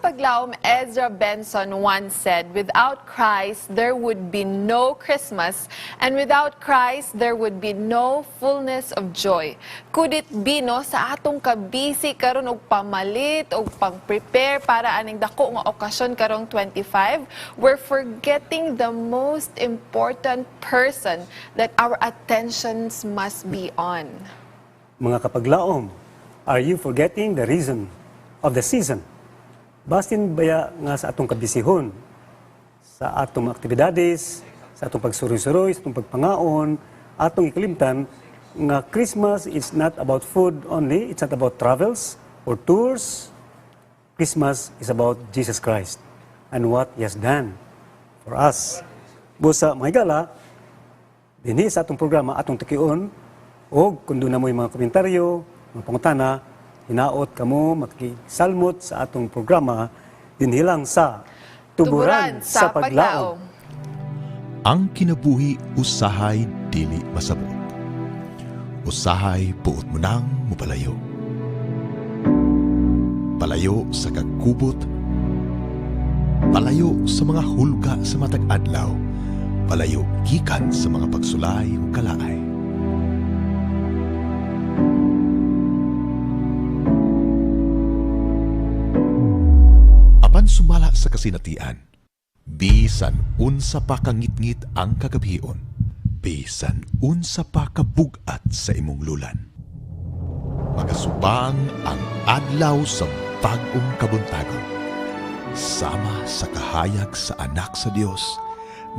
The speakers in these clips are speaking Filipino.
Paglaum, Ezra Benson once said, without Christ, there would be no Christmas, and without Christ, there would be no fullness of joy. Could it be, no, sa atong kabisi karon og pamalit, og pang-prepare para aning dako nga okasyon karong 25, we're forgetting the most important person that our attentions must be on. Mga kapaglaom, are you forgetting the reason of the season? Basin baya nga sa atong kabisihon, sa atong aktibidades, sa atong pagsuroy-suroy, sa atong pagpangaon, atong ikalimtan, nga Christmas is not about food only, it's not about travels or tours. Christmas is about Jesus Christ and what He has done for us. Busa, mga gala, dinhi sa atong programa, atong tukion, o kung doon na mo yung mga komentaryo, mga pangutana, hinaot kamo makisalmot sa atong programa dinhilang sa Tuburan sa Paglaum. Ang kinabuhi usahay dili masabot. Usahay buot mo nang mupalayo. Palayo sa kagkubot. Palayo sa mga hulga sa matag adlaw. Palayo gikan sa mga pagsulay o kalaay. Sumala sa kasinatian, bisan unsa pa kangitngit ang kagabion, bisan unsa pa kabugat sa imong lulan. Magasubang ang adlaw sa bag-ong kabuntagon, sama sa kahayag sa anak sa Dios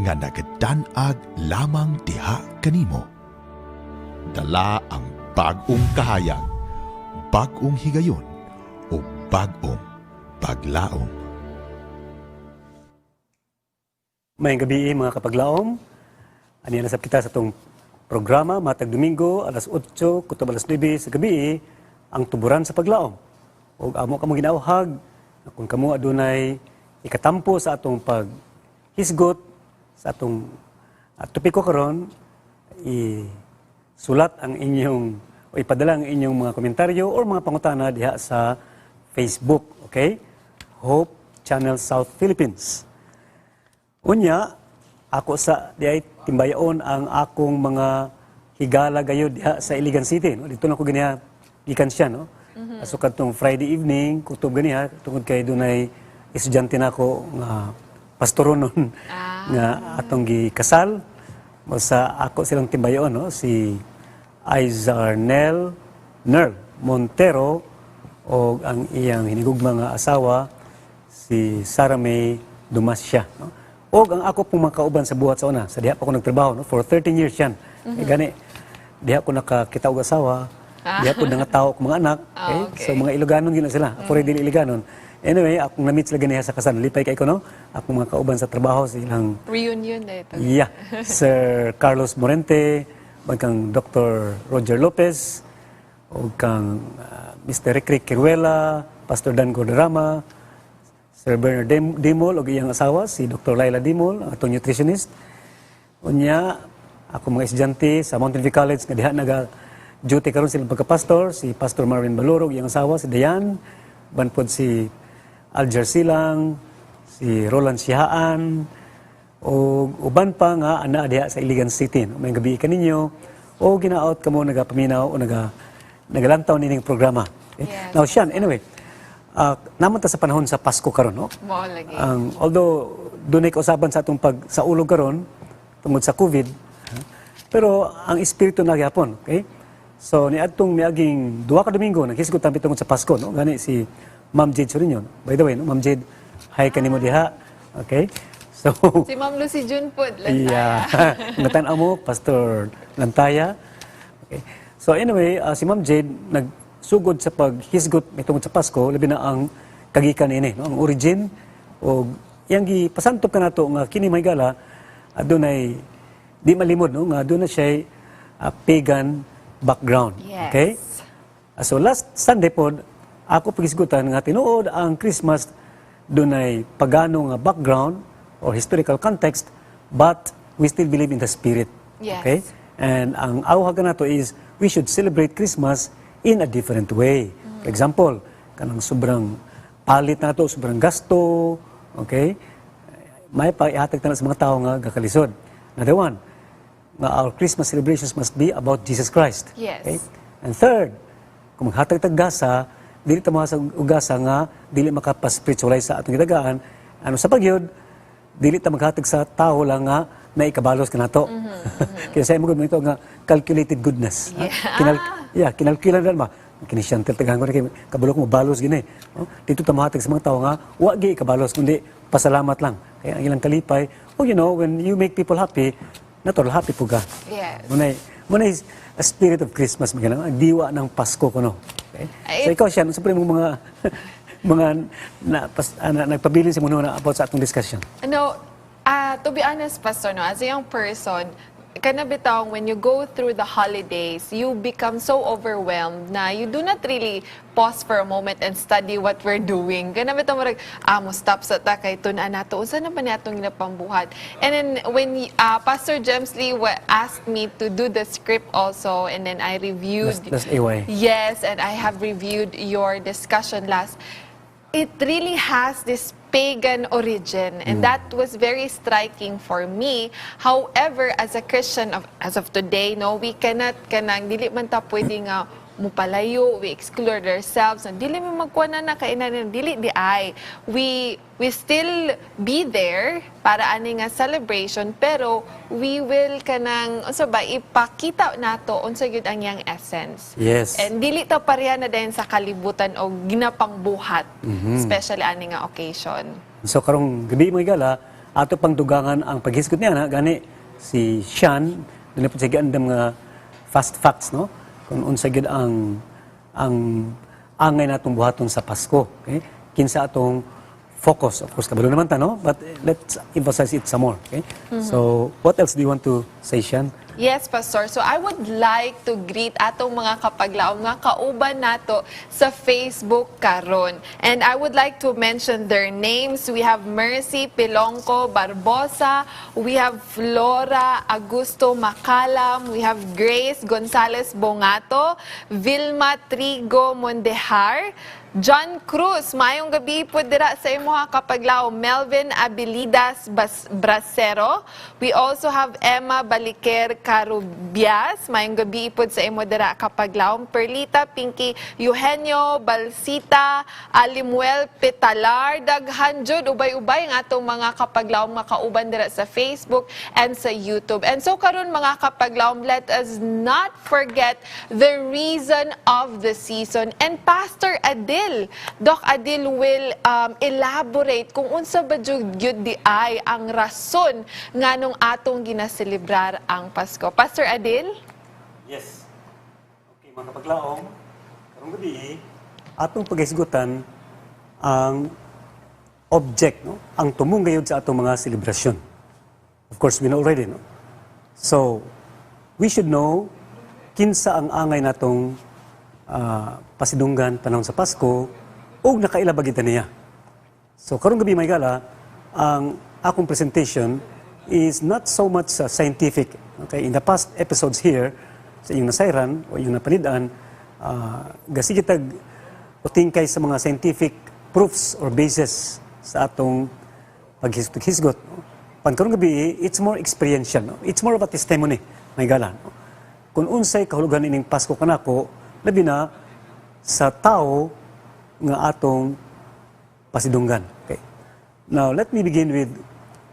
nga nagadanag lamang diha kanimo. Dala ang bag-ong kahayag, bag-ong higayon o bag-ong paglaom. Mayang gabi mga kapaglaom. Ani nasab kita sa itong programa, matag Domingo, alas 8, kutob alas 9 sa gabi, ang Tuburan sa Paglaom. O amo kamo ginauhag, kung kamo adunay ikatampo sa atong paghisgot, sa atong topiko karon, isulat ang inyong, o ipadala ang inyong mga komentaryo o mga pangutana diha sa Facebook, okay? Hope Channel South Philippines. Unya, ako sa diay timbayaon ang akong mga higala gayud diha sa Iligan City. No? Dito na ko ganiha gikan siya, no? So kadtong Friday evening, kutob ganiha tungod kay dunay estudyante nako nga pastoron nun nga atong gikasal. Sa ako silang timbayaon, no? Si Izarnel Nerl Montero o ang iyang hinigugma nga asawa si Sarah May Dumasya, no? O ang ako pong mga kauban sa buhat sa una, sa diha pa ako nagtrabaho, no? For 13 years yan. Gani, diha ko nakakita og asawa, diha ko nangatao og mga anak. Okay? So mga Iloganon yun na sila. Ako rin dili Iloganon. Anyway, akong na-meet sila ganiha sa kasal. Lipay kay ko, no? Akong mga kauban sa trabaho, silang... Reunion na ito. Yeah. Sir Carlos Morente, kang Dr. Roger Lopez, o kang Mr. Rick Kiruela, Pastor Dan Gordarama, Sir Bernard Dimol, o iyang asawa, si Dr. Laila Dimol, ang atong nutritionist. Unya, ako mga estudyante sa Mountain View College, nga diha naga-duty karon silang pagka-pastor, si Pastor Marvin Baloro, iyang asawa, si Dayan, banpod si Alger Silang, si Roland Sihaan, o uban pa nga, ana diha sa Iligan City. No? May gabi ka ninyo, o ginaot ka mo, nagapaminaw, o nagalantaw nining programa. Okay? Yes. Now, Sian, anyway, naman ta sa panahon sa Pasko karon, no? Lagi. Although dunay kausaban sa atong sa ulog karon tungod sa COVID, pero ang espiritu na gyapon, okay? So niadtong miaging duha ka Domingo naghisgot tampi tungod sa Pasko, no? Gani si Ma'am Jade Sorinyon. By the way, no? Ma'am Jade, hi kanimo diha. Okay? So si Ma'am Lucy June pod Lantaya. Yeah. Ngatan amo Pastor Lantaya. Okay. So anyway, si Ma'am Jade sugod sa paghisgot itong sa Pasko, labi na ang kagikan ini, no? Ang origin o yang gipasantop ka nato nga kini may gala adunay di malimod, no? Nga adunay siya pagan background. Yes. Okay? So last Sunday pod ako paghisgutan nga tinuod ang Christmas dunay pagano nga background or historical context, but we still believe in the spirit. Yes. Okay? And ang awhag nato is we should celebrate Christmas in a different way. For example, kanang sobrang palit na ito, sobrang gasto, okay? May paihatag na sa mga tao nga gakalisod. Another one, nga our Christmas celebrations must be about Jesus Christ. Yes. Okay? And third, kung maghatag tag gasa, dili ta mga ugasa nga dili makapaspiritualize sa atong gidagaan. Ano sa pagyod, dili ta maghatag sa tao lang nga na ikabalos kanato. Kaya sa imo gud ito nga calculated goodness. Kinalkulan na ba? Kinisyantel tagahan ko na kay kabalo ko mabalos gini. Dito ta mahatag sa mga tao nga wa gi ikabalos kundi pasalamat lang. Kaya ang ilang kalipay, when you make people happy, natural happy po ka. Yes. Muna a spirit of Christmas, ang diwa ng Pasko ko, no? Okay? So ikaw siya, sa mong mga nagpabilin sa muna about sa atong discussion. To be honest, Pastor, as a young person, kanabitang when you go through the holidays, you become so overwhelmed na you do not really pause for a moment and study what we're doing. Kanabitang marag, mo stop sa ta kay tunan nato unsa naman atong ginapambuhat. And then when Pastor James Lee asked me to do the script also, and then I reviewed. That's AY. Yes, and I have reviewed your discussion last. It really has this pagan origin, and that was very striking for me. However, as a Christian as of today, we cannot dili man ta pwede nga mupalayo, we exclude ourselves, dili mi magkuha na kainan, dili di ay. We still be there para ani nga celebration, pero we will ipakita nato unsa gyud ang yang essence. Yes. And dili ta pareha na dayon sa kalibutan o ginapangbuhat, especially ani nga occasion. So karong gabi mo igala, ato pang dugangan ang paghisgot niya na gani si Sean, dili po sige andam nga fast facts, no? Kung unsa gyud ang angay natong buhaton sa Pasko, okay? Kinsa atong focus, of course, kabalo naman ta, no? But let's emphasize it some more, okay? So, what else do you want to say, Sean? Yes, Pastor. So I would like to greet atong mga kapaglaom nga kauban nato sa Facebook karon. And I would like to mention their names. We have Mercy Pilongco Barbosa, we have Flora Augusto Macalam, we have Grace Gonzalez Bongato, Vilma Trigo Mondehar, John Cruz, mayong gabi po dira sa imo kapaglaw. Melvin Abilidas Bracero. We also have Emma Baliker Carubias, mayong gabi po sa imo dira kapaglaw. Perlita Pinky Eugenio Balsita, Alimuel Petalar, daghan jud ubay-ubay ang atong mga kapaglaw makauban dira sa Facebook and sa YouTube. And so karon mga kapaglaw, let us not forget the reason of the season. And Pastor Adil, Doc Adil will elaborate kung unsa ba jud di ay ang rason nganong atong ginaselebrar ang Pasko. Pastor Adil? Yes. Okay, mga kapaglaom, karong gabi, atong paghisgutan ang object, no? Ang tumong gayud sa atong mga selebrasyon. Of course, we know already, no? So, we should know kinsa ang angay natong pasidunggan panahon sa Pasko o nakailabagita niya. So karong gabi may gala, ang akong presentation is not so much scientific. Okay, in the past episodes here sa inyong nasayran o inyong napalidaan, gasigitag utingkay sa mga scientific proofs or basis sa atong paghisgot. Pan karong gabi, it's more experiential. No? It's more of a testimony may gala. No? Kung unsay kahulugan ining Pasko kanako, labi na sa tao nga atong pasidunggan. Okay. Now, let me begin with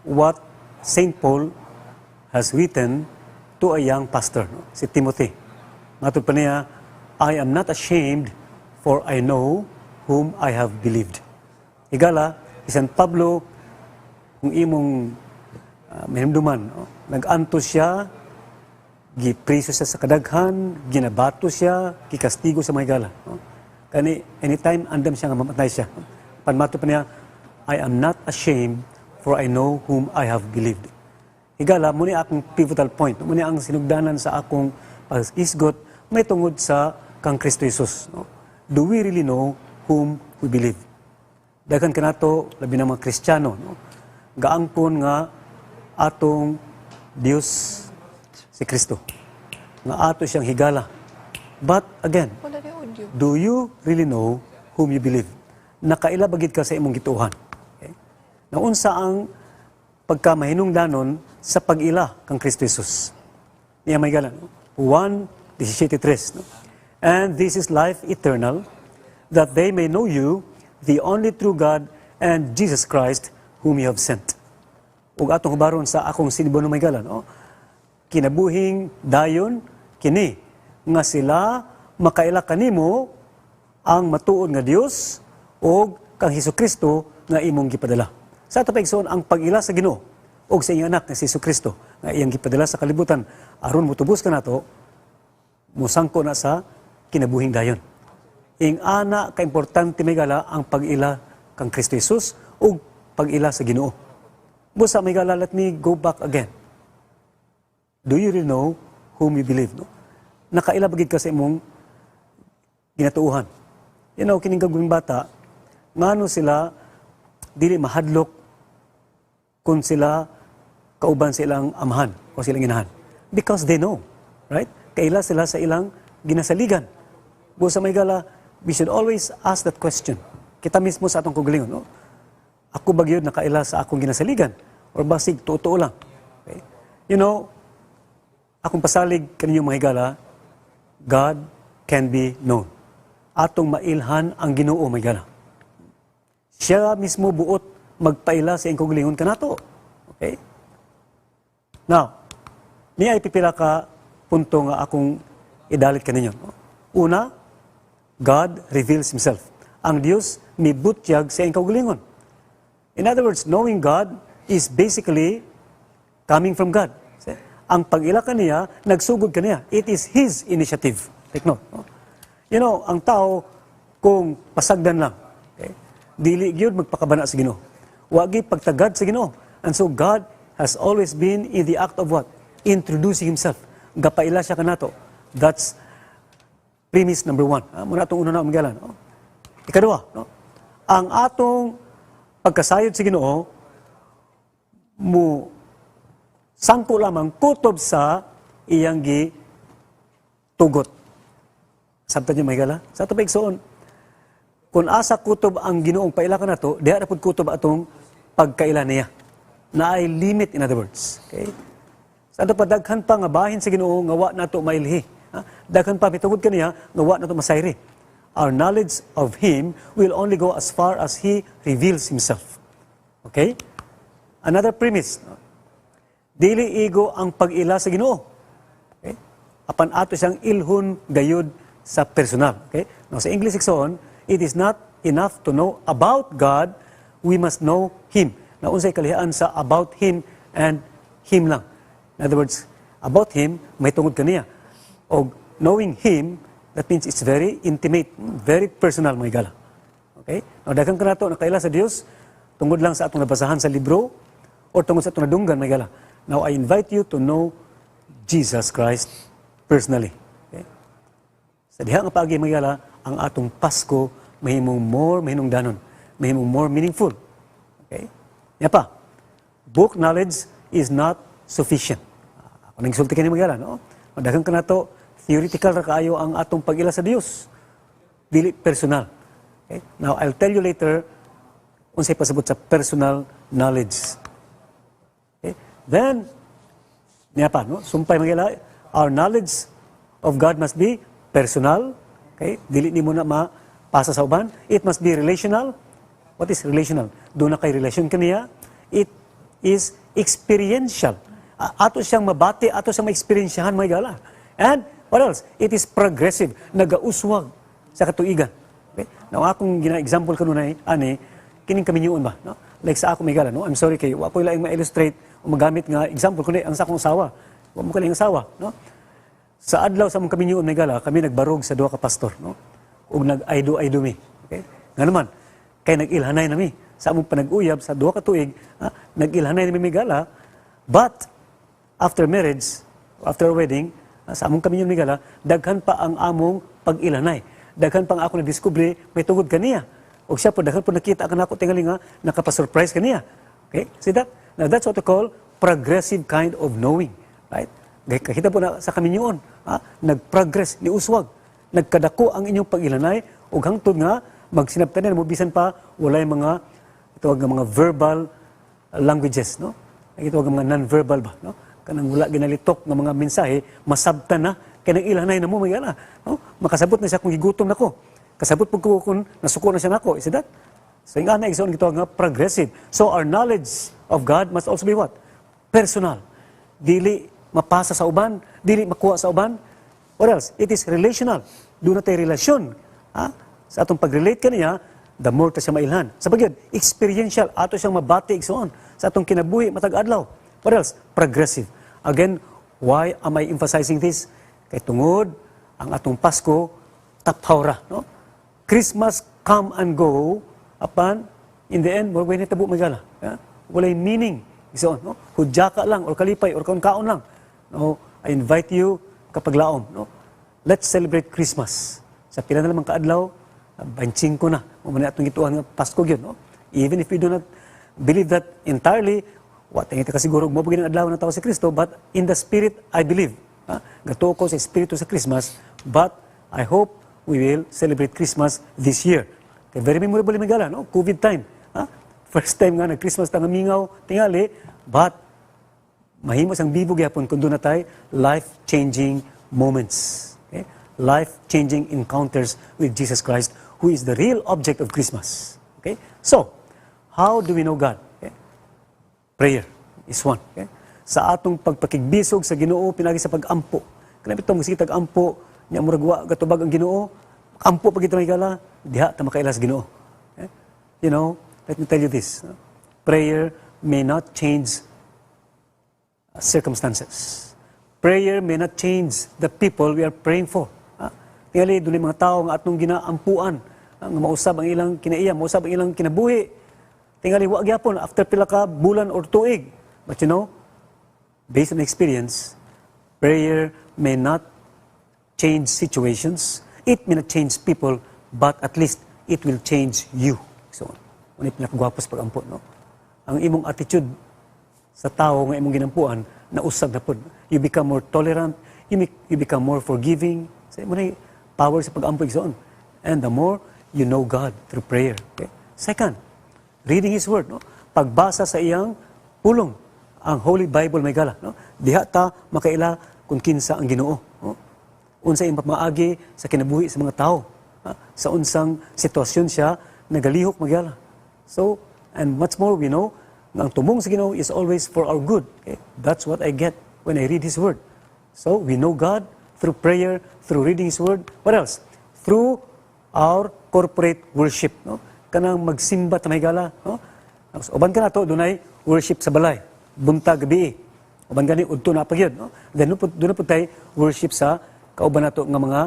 what St. Paul has written to a young pastor, no? Si Timothy. Matod pa niya, I am not ashamed, for I know whom I have believed. Igala, San Pablo, kung imong mahimduman, no? Nag-anto siya, gipriso siya sa kadaghan, ginabato siya, kikastigo sa mga gala. No? Kani, anytime andam siya nga mamatay siya. No? Panmato pa niya, I am not ashamed, for I know whom I have believed. Higala, muna akong pivotal point. Muna ang sinugdanan sa akong pag-isgot, may tungod sa kang Kristo Jesus. No? Do we really know whom we believe? Dagan ka na ito, labi ng mga Kristiyano. No? Gaangkon nga atong Diyos si Kristo. Nga ato siyang higala. But again, do you really know whom you believe? nakailabagid ka sa imong gituhan. Okay? Naunsa ang pagkamahinungdanon sa pag-ila kang Kristo Jesus. Niya may galan. 1:17, no? And this is life eternal, that they may know you, the only true God, and Jesus Christ, whom you have sent. Ug atong hubaron sa akong sinibo no may galan, no? Kinabuhing dayon kini nga sila makaila kanimo ang matuod nga Dios o kang Hesukristo nga imong gipadala. Sa ato paigsoon ang pag-ila sa Ginoo o sa iyang anak nga si Hesukristo nga iyang gipadala sa kalibutan aron motubos ka nato, musangko na sa kinabuhing dayon. Ing ana ka importante may gala ang pag-ila kang Kristo Jesus o pag-ila sa Ginoo. Busa may gala, let me go back again. Do you really know whom you believe? No? Nakailabagid ka sa imong ginatuuhan. You know, kining gagawing bata, ngano sila dili mahadlok kung sila kauban sa ilang amahan o silang inahan. Because they know, right? Kaila sila sa ilang ginasaligan. Busa may gala, we should always ask that question. Kita mismo sa atong kugalingon, no? Ako ba gyud nakaila sa akong ginasaligan? Or basig, totoo lang? Okay? You know, akong pasalig kaninyo mga higala, God can be known. Atong mailhan ang Ginoo mga higala. Siya mismo buot magpaila sa iyong kugalingon kanato. Okay? Now, niya ipipila ka punto nga akong idalit kaninyo. Una, God reveals Himself. Ang Diyos mibutyag sa iyong kaugalingon. In other words, knowing God is basically coming from God. Ang pag-ila kaniya, nagsugod kaniya. It is His initiative. Take note. You know, ang tao, kung pasagdan lang, okay, dili gyud magpakabana sa Ginoo. Wagi pagtagad sa Ginoo. And so God has always been in the act of what? Introducing Himself. Gapaila siya kanato. That's premise number 1. Muna itong una na umigalan. Ikadua, no? Ang atong pagkasayod sa Ginoo, mo sangko lamang kutob sa iyang tugot. Sabta niyo may gala? Sa ito paigsoon, kung asa kutob ang Ginoong paila ka na to, diha na po kutob atong pagkaila niya. Na ay limit, in other words. Okay? Sa ito pa, daghan pa nga bahin sa Ginoo, nga wa na to mailhi. Daghan pa, mitugod ka niya, nga wa na to masayri. Our knowledge of Him will only go as far as He reveals Himself. Okay? Another premise, dili igo ang pag-ila sa Ginoo. Okay? Apan ato siyang ilhon gayud sa personal. Okay? Now, sa English iksoon, it is not enough to know about God, we must know Him. Now, unsay kalihaan sa about Him and Him lang. In other words, about Him, may tungod kaniya. O knowing Him, that means it's very intimate, very personal, mga igala. Okay? Now, daghang ka na ito, nakaila sa Diyos, tungod lang sa atong nabasahan sa libro, o tungod sa atong nadunggan, mga igala. Now, I invite you to know Jesus Christ personally. Okay? Sa diha nga paagi, mga igala, ang atong Pasko, mahimong more, mahinungdanon, mahimong more meaningful. Okay? Yan pa, book knowledge is not sufficient. Ako nagsulti ka ni mga igala, no? Daghang ka na ito, theoretical ra kaayo ang atong pag-ila sa Dios. Dili personal. Okay? Now, I'll tell you later unsay pasabot sa personal knowledge. Okay? Then, niya pa, no? Sumpay mga our knowledge of God must be personal. Okay? Dili ni mo na mapasa sa uban. It must be relational. What is relational? Doon na kay relasyon kaniya. It is experiential. Ato siyang mabati, ato siyang ma-experiensyahan mga igala. And what else? It is progressive. Nagauswag sa katuigan. Okay? Now, akong gina-example kanunay, kining kami niyon ba? No? Like sa ako mga igala, no? I'm sorry kayo. Ako lang ma-illustrate o magamit nga example kundi ang sa akong asawa. Wa mo kaling asawa, no? Sa adlaw sa mong kami niyon mga igala, kami nagbarog sa duha ka pastor, no? Ug nag-aydo-aydo mi. Okay? Nga naman, kay nag-ilhanay nami sa among panag-uyab sa duha ka tuig, nag-ilhanay nami mga igala, but after marriage, after wedding, sa among kami mga igala, daghan pa ang among pag-ilhanay. Daghan pa ang ako na-discovery, may tungod kaniya. O siya po, daghan po nakita ka na ako tingali nga, nakapa-surprise kaniya. Okay? See that? Now, that's what we call progressive kind of knowing. Right? Kakita po na sa kami nag-progress, niuswag. Nagkadako ang inyong pag-ilanay, o hangtod nga, magsinabtanan mo bisan pa walay mga itawag nga mga verbal languages, no? Itawag nga mga non-verbal ba, no? Kanang wala ginalitok nga mga mensahe, masabtan na kanang ilanay na mo magala, no? Makasabot na siya kung gigutom nako. Kasabot pud ko kung nasuko na siya nako, is that? So yung ana igsoon gitawag nga progressive. So our knowledge of God must also be what? Personal. Dili mapasa sa uban, dili makuha sa uban. What else? It is relational. Doon na tayo relasyon. Ha? Sa atong pag-relate kaniya, the more ta siya mailhan. Sa pagyod, experiential, ato siyang mabati igsoon sa atong kinabuhi matag adlaw. What else? Progressive. Again, why am I emphasizing this? Kay tungod ang atong Pasko taphawra, no? Christmas come and go, apan in the end mo way nitabo magala. Yeah? Walay meaning igsoon, no? Hudya ka lang or kalipay or kaon lang. No, I invite you kapag laom, no? Let's celebrate Christmas. Sa pila na lamang kaadlaw, 25 na. Mo man atong gituan nga Pasko gyud, no? Even if we do not believe that entirely, wa tingit ka siguro mo pagin adlaw ng tao si Kristo, but in the spirit I believe. Ha? Gatuo ko sa espiritu sa Christmas, but I hope we will celebrate Christmas this year. Kay very memorable magala, no? COVID time. Ha? First time nga nag-Christmas tanga mingaw tingali, but mahimos ang bibog yapon kung doon na tayo life-changing moments. Okay? Life-changing encounters with Jesus Christ, who is the real object of Christmas. Okay? So, how do we know God? Okay? Prayer is one. Okay? Sa atong pagpakigbisog sa Ginoo pinagi sa pag-ampo. Kanang bitong sige tag-ampo, nya murag gatubag ang Ginoo, ampo pag ito gala, diha ta makailas Ginoo. Okay? You know, let me tell you this. Prayer may not change circumstances. Prayer may not change the people we are praying for. Tingali, doon mga tao nga atong ginaampuan, nga mausab ang ilang kinaiya, mausab ang ilang kinabuhi. Tingali, wag yapon, after pila ka bulan or tuig. But you know, based on experience, prayer may not change situations, it may not change people, but at least it will change you. So, unay pinakagwapos pag-ampon, no? Ang imong attitude sa tao nga imong ginampuan, nausag na po. You become more tolerant, you become more forgiving. Sa imo na power sa pag-ampo igsoon. And the more you know God through prayer. Okay? Second, reading His Word. No? Pagbasa sa iyang pulong, ang Holy Bible may gala. No? Diha ta makaila kung kinsa ang Ginoo. No? Unsa iyang maagi sa kinabuhi sa mga tao. Sa unsang sitwasyon siya, nagalihok magala. So, and much more we know, ang tumong sa Ginoo is always for our good. Okay? That's what I get when I read His Word. So, we know God through prayer, through reading His Word. What else? Through our corporate worship. No? Kanang magsimba ta may gala. No? Uban ka na to, dunay worship sa balay. Bunta gabi. Uban gani udto na pagyud. No? Then doon na po tayo worship sa kauban nato nga mga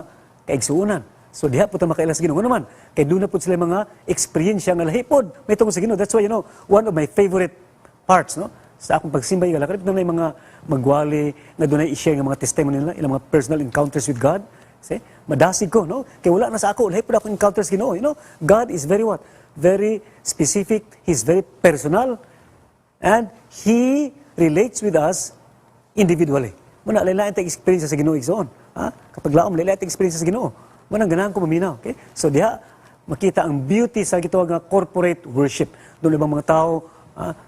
kaigsuunan. So diha po ta makailas Ginoo naman. Kay doon na po sila mga experience nga lahipod may tungod sa Ginoo. That's why you know, one of my favorite parts, no? Sa akong pagsimba igala, kadto na mga magwali nga dunay i-share nga mga testimony nila, ilang mga personal encounters with God. See? Madasig ko, no? Kay wala na sa ako, lahipod ako encounters Ginoo, you know? God is very what? Very specific, He's very personal, and He relates with us individually. Muna lain-lain tayong experience sa Ginoo igsoon. Ha? Kapag laom lain-lain tayong experience sa Ginoo. Manang ganahan ko maminaw. Okay? So diha, makita ang beauty sa gitawag nga corporate worship. Doon ibang mga tao,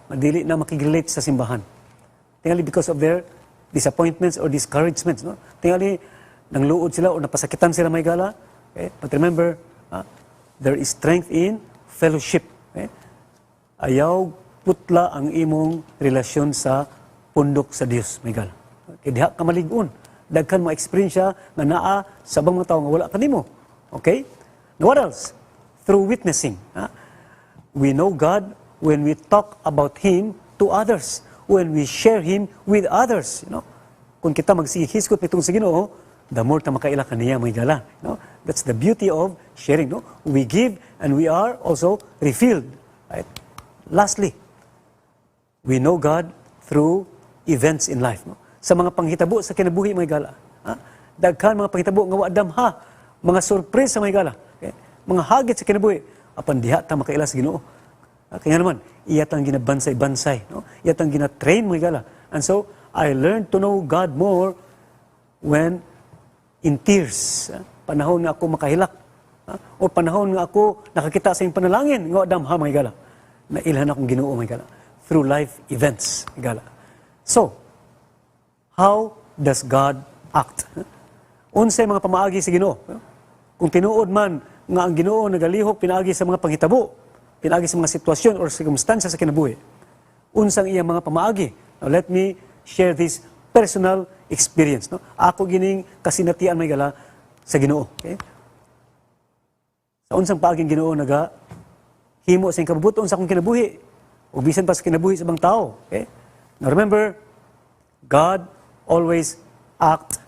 madili na makig-relate sa simbahan. Tingali because of their disappointments or discouragements. No? Tingali, nangluod sila o napasakitan sila may gala. Okay? But remember, there is strength in fellowship. Okay? Ayaw putla ang imong relasyon sa pundok sa Dios may gala. Okay? Diha ka malig-on. Daghan mo experience nga naa sa bang mga tao nga wala kanimo. Okay? Now what else? Through witnessing. We know God when we talk about Him to others, when we share Him with others. You know? Kung kita magsihiskot nitong sa Ginoo, the more ta makaila kaniya may gala. You know? That's the beauty of sharing. No? We give and we are also refilled. Right? Lastly, we know God through events in life. No? Sa mga panghitabo sa kinabuhi may gala. Daghan mga panghitabo nga wadam ha, mga sorpresa may gala. Okay? Mga hagit sa kinabuhi, apan diha ta makaila sa Ginoo. Kaya naman, iyatang ginabansay-bansay, no? Iyatang gina-train may gala. And so, I learned to know God more when in tears. Panahon na ako makahilak. O panahon nga ako nakakita sa iyong panalangin, nga damha, mga higala. Nailhan akong Ginoo, mga higala. Through life events, mga higala. So, how does God act? Unsay mga pamaagi sa Ginoo? Kung tinuod man nga ang Ginoo nagalihok pinaagi sa mga panghitabo, pinaagi sa mga sitwasyon or circumstances sa kinabuhi, unsang iyang mga pamaagi. Now, let me share this personal experience. No? Ako gining kasinatian, may gala, sa Ginoo. Okay? Sa unsang paaging Ginoo naga himo sa kabubuton sa akong kinabuhi o bisan pa sa kinabuhi sa ibang tao. Okay? Now remember, God always act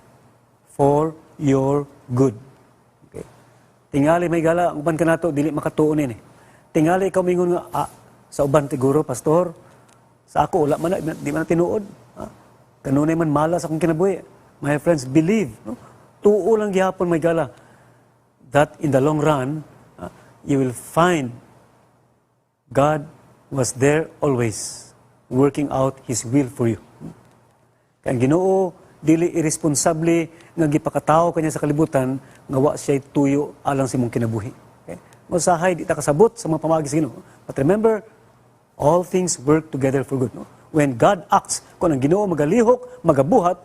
for your good. Okay? Tingali may gala, ang uban ka nato, dili makatuon Tingali ikaw mingon nga, sa uban siguro, pastor, sa ako, wala man, di man tinuod. Kanunay man malas akong kinabuhi. My friends, believe. No? Tuo lang gihapon may gala that in the long run, you will find God was there always working out His will for you. Kaya Ginoo, dili irresponsable nga gipakatao kanya sa kalibutan nga wa siya tuyo alang sa imong kinabuhi. Okay? Usahay di ta kasabot sa mga pamaagi sa Ginoo. But remember, all things work together for good. No? When God acts, kung ang Ginoo magalihok, magabuhat,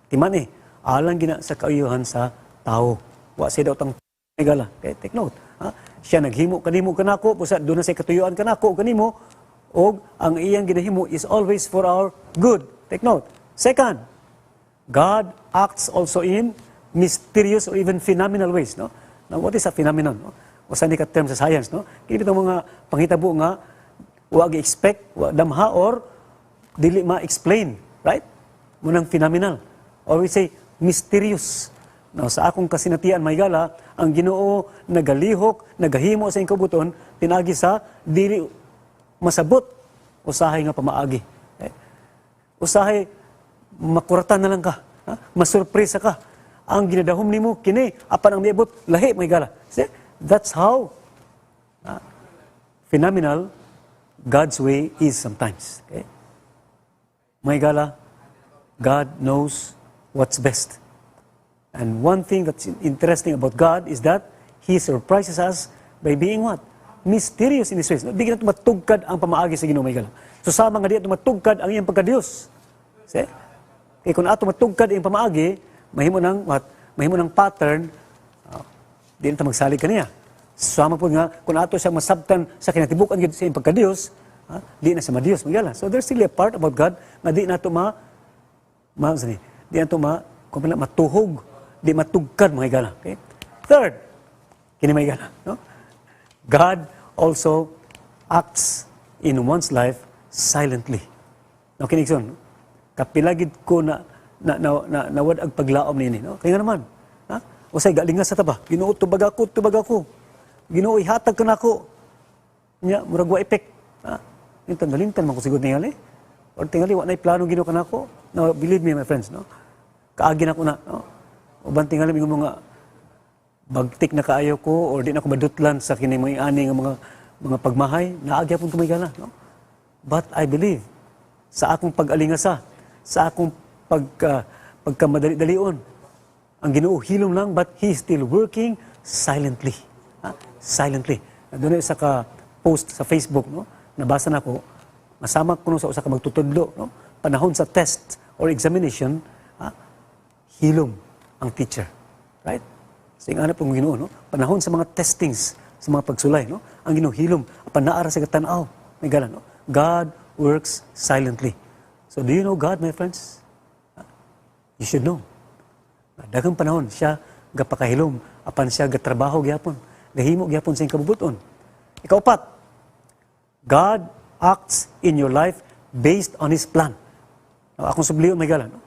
timan alang gina sa kaayuhan sa tao. Wa siya daw tang gala. Okay? Take note. Siya naghimo kanimo kanako, pusa doon na sa katuyuan kanako kanimo, og ang iyang ginahimo is always for our good. Take note. Second, God acts also in mysterious or even phenomenal ways. No? Now, what is a phenomenon? No? O saan ka term sa science? No? Kaya itong mga panghitabo nga, wag i-expect, wag damha, or dili ma-explain. Right? Munang phenomenal. Or we say, mysterious. Now, sa akong kasinatian, may gala, ang Ginoo nagalihok, nagahimo sa iyong kabuton, pinagi sa dili masabot, usahay nga pamaagi. Okay? Usahay, makuratan na lang ka, masurpresa ka. Ang ginadahom nimo kini, apan ang miabot, lahi, may gala. See? That's how phenomenal God's way is sometimes. Okay? May gala, God knows what's best. And one thing that's interesting about God is that He surprises us by being what? Mysterious in His ways. Di na matugkad ang pamaagi sa Ginoo, may gala. So sama nga di ito matugkad ang iyang pagka-Diyos. See? Kaya kung ato matugkad ang pamaagi, mahimo ng what? Mahimo ng pattern, di na magsalig kaniya. Sama po nga, kung ato siyang masabtan sa kinatibukan sa iyang pagka-Diyos, di na sa ma-Diyos, may gala. So there's still a part about God na di na ito matuhog, di matugkad, mga gala. Okay? Third, kini may gala. No? God also acts in one's life silently. No, kinigson, kapilagid ko nawad ang paglaom nini. No? Kaya nga naman, o say, galingas sa taba, Ginoo, tubag ako. Ginoo, ihatag ka na ako. Nya, murag wa epek. Lintan man ko siguro tingali. Or tingali, wa na'y plano Ginoo ka na ako. Now, believe me, my friends, no? Kaagin ako na. No? Uban tingali, mingon mga bagtik na kaayo ko or di na ako madutlan sa kini mga ani nga mga pagmahay, naagya pun kumigala, no? But I believe sa akong pag-alingasa, sa akong pagkamadali-dalion, ang Ginoo hilom lang but He is still working silently. Silently. Doon sa ka post sa Facebook, no? Nabasa na ko, masama ko sa usa ka magtutudlo, no? Panahon sa test or examination, hilom ang teacher. Right? So, yung anak pong Ginoo, no? Panahon sa mga testings, sa mga pagsulay, no? Ang Ginoo hilom, apan naara sa katanaw, may gala, no? God works silently. So, do you know God, my friends? You should know. Daghang panahon, siya gapakahilom, apan siya gatrabaho gyapon, gahimo gyapon sa kabubuton. Ikaupat, God acts in your life based on His plan. Now, akong subliyon, may gala, no?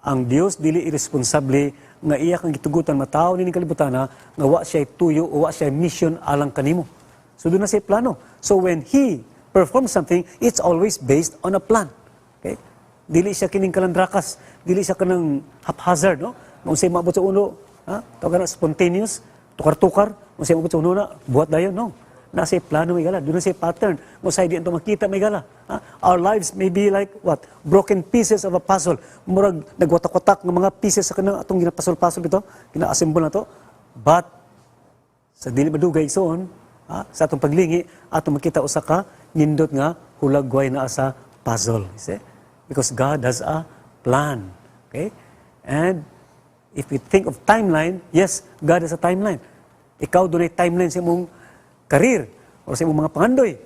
Ang Dios dili irresponsable nga iya kang gitugutan mataw ni kalibutan nga wa siya tuyo o wa siya mission alang kanimo. So doon na siya plano. So when He performs something, it's always based on a plan. Okay? Dili siya kining kalandrakas, dili siya kanang haphazard, no? Kung siya maabot sa uno, tawag na spontaneous, tukar-tukar, kung siya maabot sa uno na, buhat dayon, no? Nasa plano, may gala. Doon na siya pattern. Kung sa'yo di ito makita, may gala. Our lives may be like, what? Broken pieces of a puzzle. Murag, nagwatak-watak ng mga pieces sa kanang atong ginapasol-pasol ito, gina-assemble na to. But, Sa dili madugay igsoon, sa atong paglingi, atong makita usa ka nindot nga hulagway na sa puzzle. See? Because God has a plan. Okay? And if we think of timeline, yes, God has a timeline. Ikaw doon ay timeline sa imong career or sa imong mga pangandoy.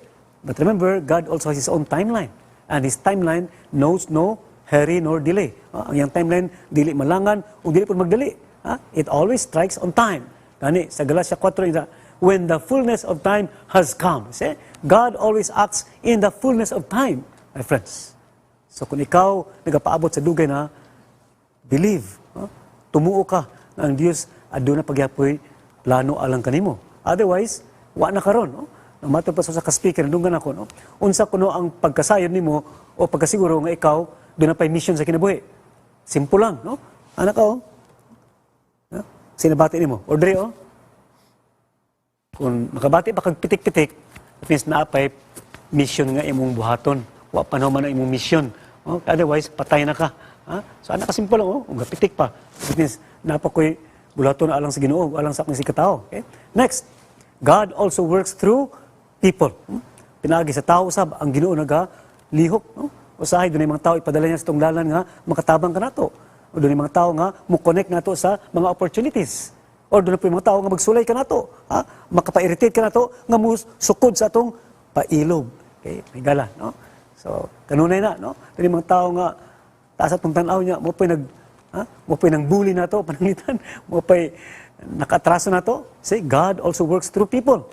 But remember, God also has His own timeline. And His timeline knows no hurry nor delay. Ang iyang timeline, dili malangan o dili po magdali. It always strikes on time. Gani, sa Galatia 4, when the fullness of time has come. See? God always acts in the fullness of time, my friends. So kung ikaw nagapaabot sa dugay na, believe, tumuo ka na ang Diyos aduna pagyapoy plano alang kanimo. Otherwise, wa na karon. Ang matod pa sa ka-speaker, nandungan ako, unsa kuno ang pagkasayod nimo o pagkasiguro nga ikaw doon na pa'y mission sa kinabuhi. Simple lang, no? Anak ka, sinabati nimo. Or dre, kung makabati pa kag pitik-pitik, at least naapay mission nga imong buhaton. Wa pa naman ang imong mission. Otherwise, patay na ka. So, anak ka simple lang, kung pitik pa. At least, napakoy buhaton alang sa Ginoo, alang sa akong sikatao. Okay? Next, God also works through people. Pinaagi sa tao usab ang Ginoo nagalihok, usahay doon mga tao ipadala niya sa tunglalan nga makatabang kanato. O doon mga tao nga mo connect nato sa mga opportunities. O doon po mga tao nga magsulay kanato, makapa-irritate kanato nga mo sukod sa atong pailog. Okay, may gala, no? So, kanunay na, no? Doon mga tao nga taas atong tanaw niya mo pay nang bully nato pananglitan, mo pay nakatraso nato. Say God also works through people.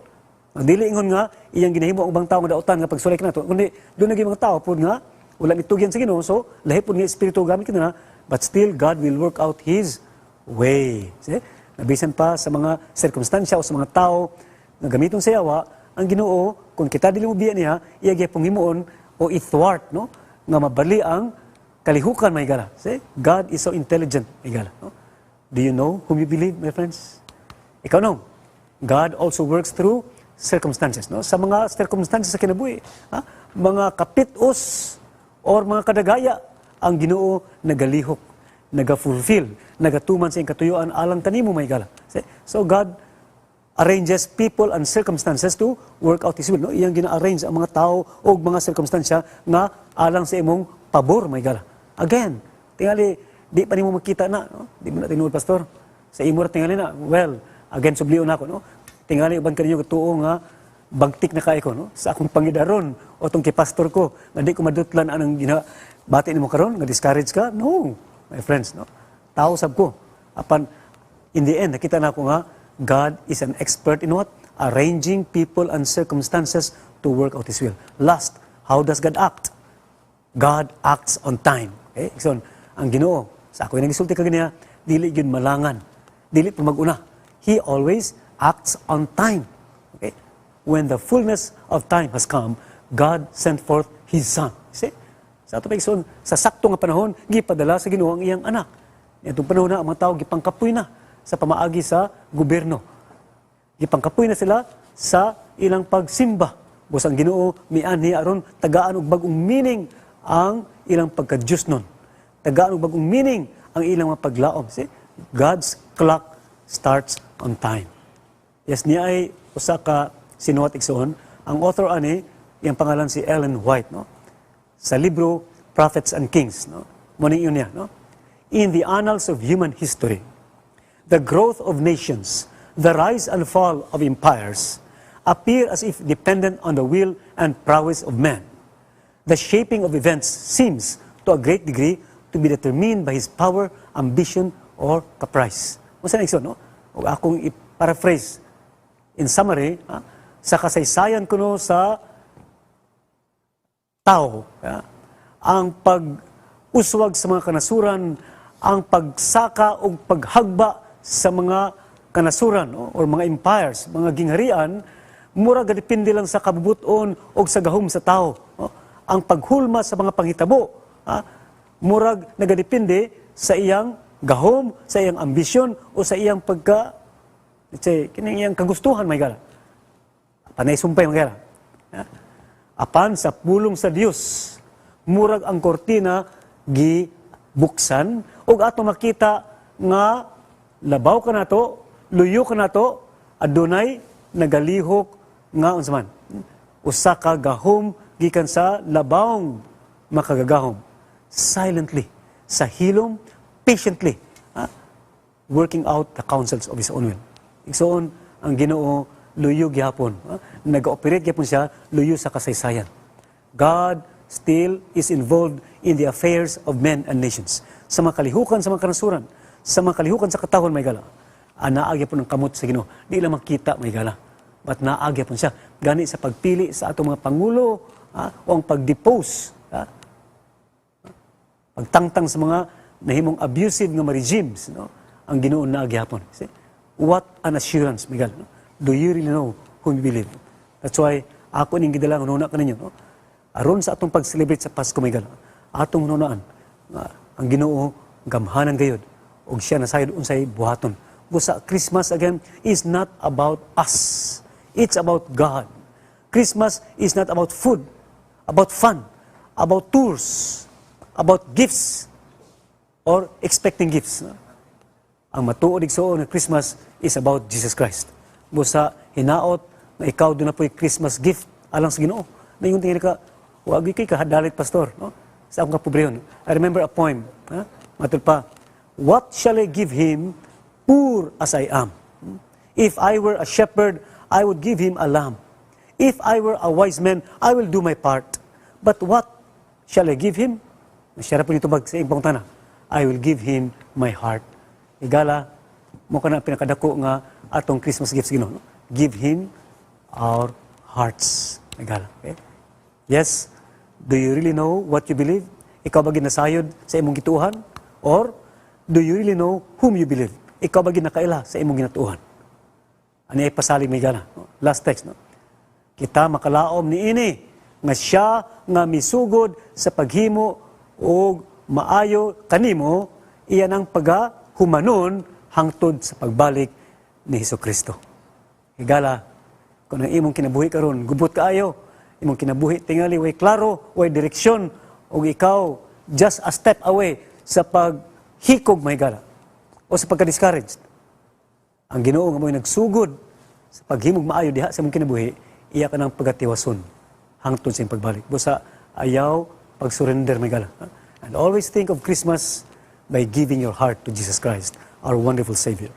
Ang dili ingon nga iyang ginahimo ang ubang tawo nga dautan nga pagsulay kanato, kundi doon naging mga tao pud nga wala mitugyan sa Ginoo, so lahi pud nga espiritu gamit kinana, but still God will work out His way. See? Nabisan pa sa mga circumstansya o sa mga tao nga gamiton sa yawa, ang Ginoo kung kita dili mo biya niya, iya gyapon himuon o i-thwart, no? Nga mabali ang kalihukan, may gala. See? God is so intelligent, may gala. No? Do you know whom you believe, my friends? Ikaw no. God also works through circumstances. No? Sa mga circumstances sa kinabuhi, mga kapitos or mga kadagaya, ang Ginoo nagalihok, naga-fulfill, nagatuman sa iyang katuyuan alang kanimo, may gala. See? So God arranges people and circumstances to work out His will. No? Iyang gina-arrange ang mga tao o mga circumstansya nga alang sa imong pabor, may gala. Again, tingali, di pa nimo makita na, no? Di mo na tinuod, pastor. Sa imo tingali na, well, again, subliyon ako, no? Tingali, uban ka ninyo katuo nga, bagtik na kayo ko, no? Sa akong pangidaron, o itong kipastor ko, nga di ko madutlan anong bati nimo karon, nga discourage ka? No, my friends, no? Tao sab ko. Apan, in the end, nakita na ako nga, God is an expert in what? Arranging people and circumstances to work out His will. Last, how does God act? God acts on time. Okay? So, ang Ginoo, sa ako yung nagisulti ka ganyan, dili yun malangan. Dili pa mag-una. He always acts on time. Okay? When the fullness of time has come, God sent forth His Son. See? Sa ato pa sa sakto nga panahon, gipadala sa Ginoo ang iyang anak. Itong panahon na, ang mga tao gipangkapoy na sa pamaagi sa gobyerno. Gipangkapoy na sila sa ilang pagsimba. Bus ang Ginoo, mianhi aron tagaan og bagong meaning ang ilang pagka-Diyos nun. Tagaan og bagong meaning ang ilang mga paglaom. See? God's clock starts on time. Yes, niya ay usa ka sinuwat igsoon. Ang author ani, iyang pangalan si Ellen White, no? Sa libro Prophets and Kings, no? Muning yun niya, no? In the annals of human history, the growth of nations, the rise and fall of empires, appear as if dependent on the will and prowess of man. The shaping of events seems, to a great degree, to be determined by his power, ambition, or caprice. Masa na no? O akong i-paraphrase. In summary, sa kasaysayan kuno sa tao, ang pag-uswag sa mga kanasuran, ang pagsaka o paghagba sa mga kanasuran o mga empires, mga gingharian, mura gadipindi lang sa kabubuton o sa gahom sa tao. Ang paghulma sa mga panghitabo, murag nagadipindi sa iyang gahom, sa iyang ambisyon o sa iyang kining iyang kagustuhan, may gala. Panay sumpay, may gala. Apan sa pulong sa Dios, murag ang kortina gibuksan ug ato makita nga labaw ka nato, luyo ka nato adunay nagalihok nga unsa man. Usa ka gahom gikan sa labawng makagagahom. Silently, sa hilom, patiently, working out the counsels of His own will. Igsoon, ang Ginoo luyo gyapon. Nag-operate gyapon siya luyo sa kasaysayan. God still is involved in the affairs of men and nations. Sa mga kalihukan, sa mga kanasuran, sa mga kalihukan sa katahon, may gala. Naagya po ng kamot sa Ginoo. Di lang makita, may gala. But naagya po siya. Gani sa pagpili sa atong mga pangulo, o ang pag-depose, pagtangtang sa mga nahimong abusive nga regimes, no? Ang Ginoo naagya po. What an assurance, may gala. No? Do you really know whom you believe? That's why, ako ning gidalang nuna ka ninyo, no? Aron sa atong pag-celebrate sa Pasko, may gala. Atong nunaan, ang Ginoo gamhanan gayud ug siya nasayod unsay buhaton. Busa Christmas again is not about us. It's about God. Christmas is not about food, about fun, about tours, about gifts or expecting gifts. Ang matuod igsoon nga Christmas is about Jesus Christ. Busa hinaot na ikaw do na po'y Christmas gift alang sa Ginoo. Na yung tingin ka, wag kay kahadalit pastor, no? Sa akong kapobreyon. I remember a poem, matud pa, what shall I give him, poor as I am? If I were a shepherd, I would give him a lamb. If I were a wise man, I will do my part. But what shall I give him? Masyara po nito bag sa Pangutana. I will give him my heart. Igala, mo ka na pinakadako nga atong Christmas gifts Ginoo. No? Give him our hearts. Igala. Okay? Yes, do you really know what you believe? Ikaw ba ginasayod sa imong gituhan? Or do you really know whom you believe? Ikaw ba ginakaila sa imong ginatuhan? Ano ay pasalig may gana? Last text, no? Kita makalaom ni ini nga siya nga misugod sa paghimo o maayo kanimo iyan ang pagahumanon hangtod sa pagbalik ni Hesukristo. Higala, kung ang imong kinabuhi karon gubot kaayo, imong kinabuhi tingali way klaro, way direksyon, o ikaw just a step away sa paghikog may gala o sa pagka-discouraged. Ang Ginoo nga mo'y nagsugod sa paghimog maayo diha sa imong kinabuhi, iya ka ng pagatiwason hangtod sa imong pagbalik. Busa ayaw pag-surrender may gala. And always think of Christmas by giving your heart to Jesus Christ, our wonderful Savior.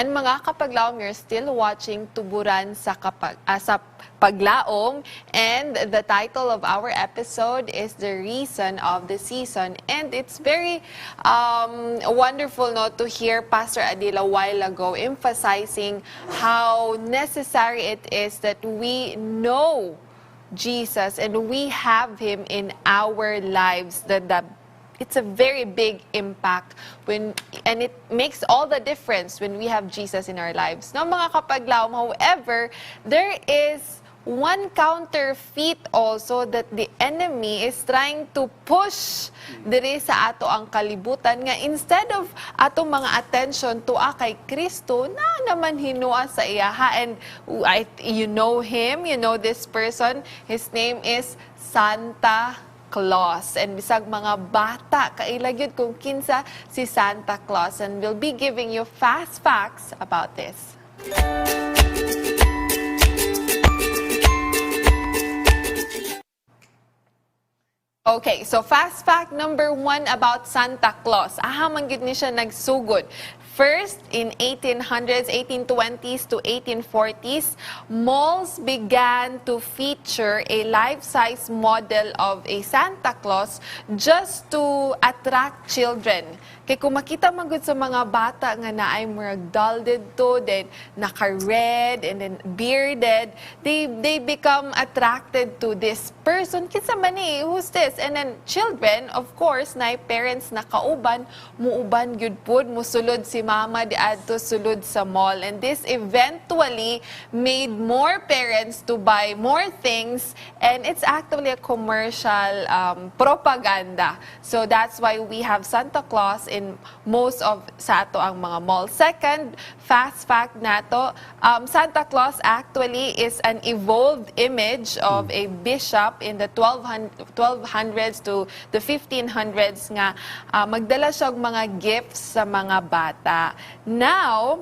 And mga kapaglaom, you're still watching Tuburan sa Paglaum, and the title of our episode is The Reason of the Season. And it's very wonderful to hear Pastor Adil a while ago emphasizing how necessary it is that we know Jesus and we have Him in our lives, it's a very big impact and it makes all the difference when we have Jesus in our lives. No, mga kapaglaom, however, there is one counterfeit also that the enemy is trying to push diri sa ato ang kalibutan nga instead of atong mga attention to kay Kristo na naman hinua sa iyaha. And you know him, you know this person, his name is Santa Claus. And bisag mga bata, kailagyod kung kinsa si Santa Claus. And we'll be giving you fast facts about this. Okay, so fast fact number 1 about Santa Claus. Man gid ni siya nagsugod. First, in 1800s, 1820s to 1840s, malls began to feature a life-size model of a Santa Claus just to attract children. Kaya kung makita man gud sa mga bata nga naay murag dalded to, then naka-red and then bearded, they become attracted to this person. Kinsa man ni, who's this? And then children, of course, naay parents na kauban, muuban gyud pud, musulod si mama di adto sulod sa mall. And this eventually made more parents to buy more things, and it's actually a commercial propaganda. So that's why we have Santa Claus in most of sa ato ang mga mall. Second, fast fact nato, Santa Claus actually is an evolved image of a bishop in the 1200s to the 1500s nga magdala siya og mga gifts sa mga bata. Now,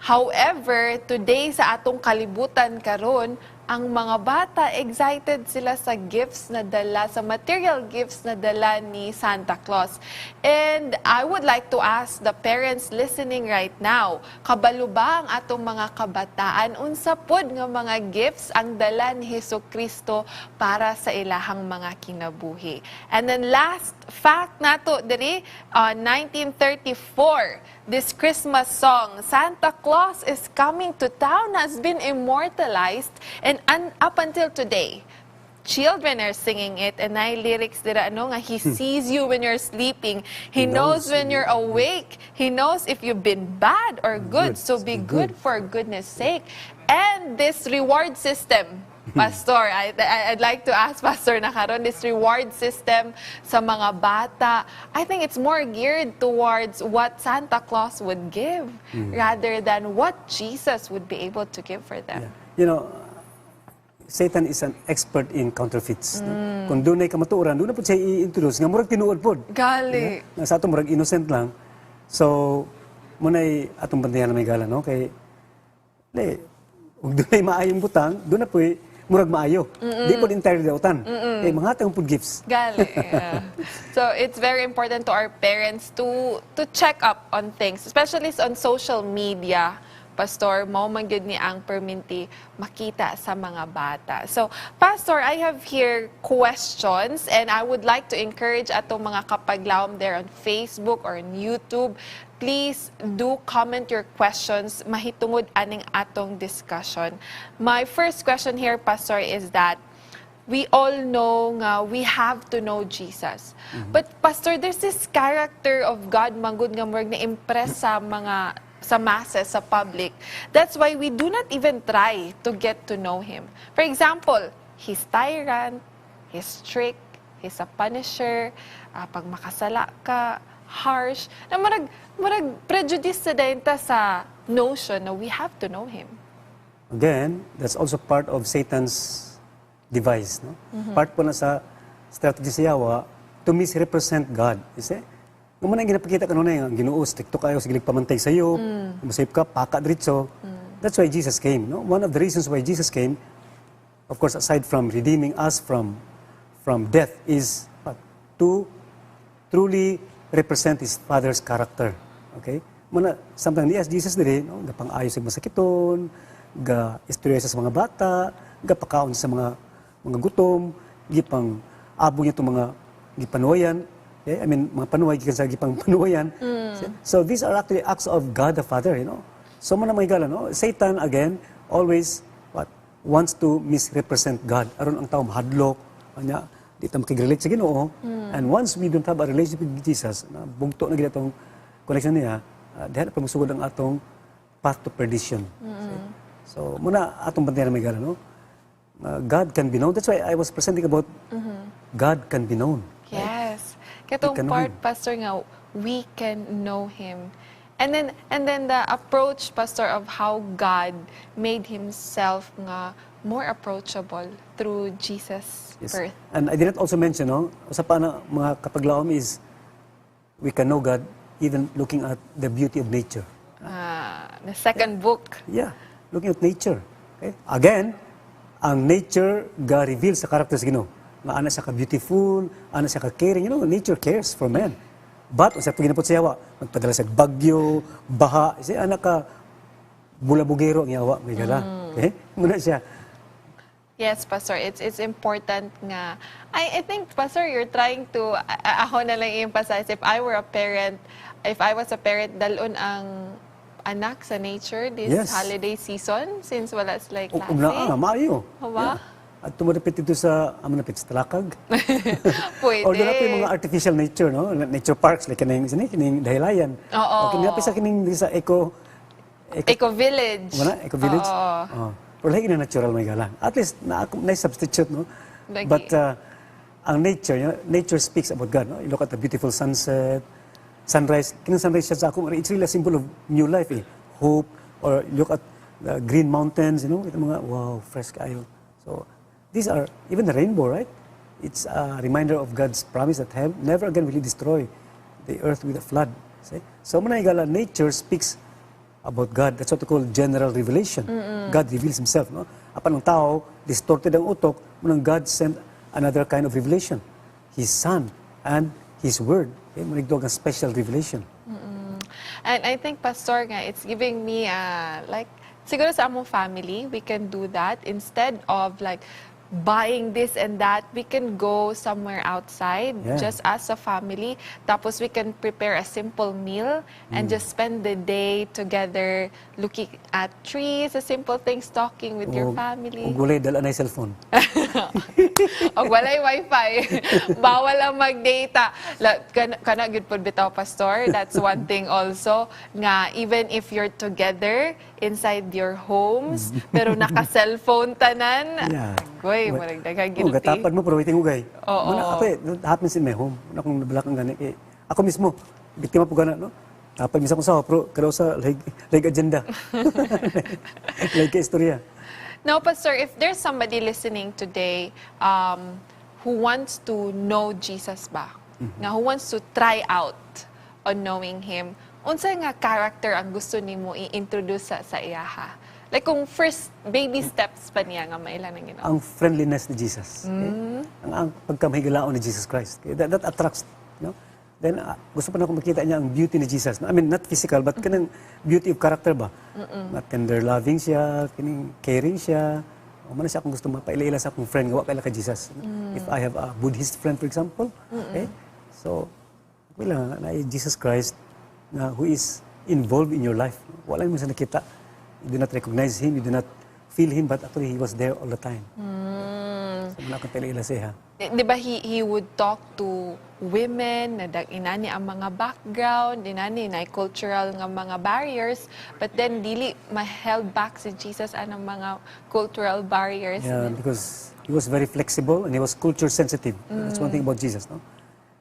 however, today sa atong kalibutan karon, ang mga bata excited sila sa gifts na dala, sa material gifts na dala ni Santa Claus. And I would like to ask the parents listening right now, kabalo ba ang atong mga kabataan unsa pod nga mga gifts ang dala ni Hesukristo para sa ilahang mga kinabuhi? And then last fact nato diri, 1934, this Christmas song, Santa Claus is Coming to Town, has been immortalized, and up until today, children are singing it, and ay lyrics dira nga, He sees you when you're sleeping, He knows when you're awake, He knows if you've been bad or good, so be good for goodness sake. And this reward system, Pastor, I'd like to ask Pastor na karon, this reward system sa mga bata, I think it's more geared towards what Santa Claus would give rather than what Jesus would be able to give for them. Yeah. You know, Satan is an expert in counterfeits. No? Kung doon ay kamatuoran, doon na po siya i-introduce. Nga murag tinuod po. Gali. Nga sa ato murag innocent lang. So, muna ay atong bantayan na may gala, no? Kay, kung doon ay maayong butang, doon na po murag maayo. Di po entirely dautan. Eh, mga atang po gifts. Gali. Yeah. So, it's very important to our parents to check up on things, especially on social media. Pastor, mao man gyud ni ang perminti makita sa mga bata. So, Pastor, I have here questions, and I would like to encourage atong mga kapaglaom there on Facebook or on YouTube. Please do comment your questions mahitungod aning atong discussion. My first question here, Pastor, is that we all know nga we have to know Jesus. But Pastor, there's this character of God manggod nga murag na impress sa masses, sa public. That's why we do not even try to get to know Him. For example, He's tyrant, He's strict, He's a punisher, pag makasala ka, harsh. Na marag prejudice sa dayon ta sa notion na we have to know Him. Again, that's also part of Satan's device. No? Part po na sa strategy sa Yawa to misrepresent God. You see? Kung man ang ginapakita ka nun Ginoo, stricto kayo, sige pamantay sa iyo, masayip ka, paka diretso. That's why Jesus came. No? One of the reasons why Jesus came, of course, aside from redeeming us from death, is to truly represent His Father's character. Okay? muna, samtang nias Jesus diri, no, gapang-ayos sa masakiton, ga istorya sa mga bata, gapakaon sa mga gutom, gipang abo niya itong mga gipanuwayan, okay? I mean, mga panuway, gikan sa gipang panuwayan. So these are actually acts of God the Father, you know. So man may gala, no? Satan, again, always, wants to misrepresent God. Aron ang tao mahadlok, kanya, di tayo makig-relate sa Ginoo. And once we don't have a relationship with Jesus, na bugto na gina itong connection niya, diyan na pamusugod ang atong path to perdition. So, muna atong bantayan na may gala, no? God can be known. That's why I was presenting about God can be known. Yes. Katong can know part, Him. Pastor, nga, we can know Him. And then the approach, Pastor, of how God made Himself nga more approachable through Jesus' Yes. birth. And I did not also mention, no? Usa pa na mga kapaglaom is we can know God even looking at the beauty of nature. The second book. Yeah, looking at nature. Okay? Again, ang nature ga-reveal sa character sa Ginoo. Nga ana siya ka-beautiful, ana siya ka-caring. You know, nature cares for man. But, usa ito ginapot sa yawa, magpadala sa bagyo, baha, siya ana ka bulabugero ang yawa, may gala. Okay? Muna siya. Yes, Pastor. It's important nga. I think, Pastor, you're trying to, ako na lang i-emphasize, if I was a parent, dalon ang anak sa nature this Yes. holiday season since wala sila Kung klase. naa, maayo. Hawa? At tumarapit ito sa, napit sa talakag. Pwede. Or doon na po yung mga artificial nature, no? Nature parks, like kining dahilayan. Oo. O kinapit sa kining sa Eco-village. Wala, eco-village. Oo. Oh. Pero lagi na natural may gala. At least, na-substitute, no? Lagi. But, ang nature, nature speaks about God, no? You look at the beautiful sunset, sunrise. Kinang sunrise siya sa ako, it's really a symbol of new life, eh. Hope. Or look at the green mountains, you know? Ito mga, wow, fresh kayo. So, these are, even the rainbow, right? It's a reminder of God's promise that never again will He destroy the earth with a flood. See? So, manay-gala, nature speaks about God. That's what we call general revelation. God reveals Himself. No? Apan ng tao, distorted ang utok, munang God sent another kind of revelation. His Son and His Word. Okay? Manigdog ang special revelation. And I think, Pastor, nga, it's giving me, like, siguro sa among family, we can do that. Instead of, like, buying this and that, we can go somewhere outside, Yeah. just as a family. Tapos we can prepare a simple meal and just spend the day together looking at trees, a simple things, talking with your family. Kung gulay, dala na yung cellphone. O walay wifi. Bawal ang mag-data. Kana good pod bitaw, Pastor. That's one thing also. Nga, even if you're together inside your homes, pero naka-cellphone tanan, Yeah. goy, maragdagang Oh, guilty. gatapad mo, pero waiting ugay. Oo. Ako it happens in my home. Muna kung nabalakang gani. Ako mismo, biktima po gana, no? Tapad misa ko sa pero kada sa like agenda. Like istorya. Now, Pastor, if there's somebody listening today who wants to know Jesus ba, nga who wants to try out on knowing Him, unsa nga character ang gusto nimo i-introduce sa iyaha? Like kung first baby steps pa niya nga mailan ang Ginoo. Ang friendliness ni Jesus. Okay? Ang pagkamahigalaon ni Jesus Christ. Okay? That attracts, no? Then gusto pa na akong makita niya ang beauty ni Jesus. I mean, not physical, but kanang beauty of character ba? Tender loving siya, kining caring siya. O man siya kung gusto mapaila-ila sa akong friend, gawa kaila ka Jesus. If I have a Buddhist friend, for example, okay? So, wala na Jesus Christ na who is involved in your life. Wala mo sa nakita. You do not recognize Him, you do not feel Him, but actually He was there all the time. So, wala kang pala siya. Di ba he would talk to women na inani ang mga background, inani na cultural nga mga barriers, but then dili ma-held back si Jesus anang mga cultural barriers. Yeah, because He was very flexible and He was culture sensitive. That's one thing about Jesus, no?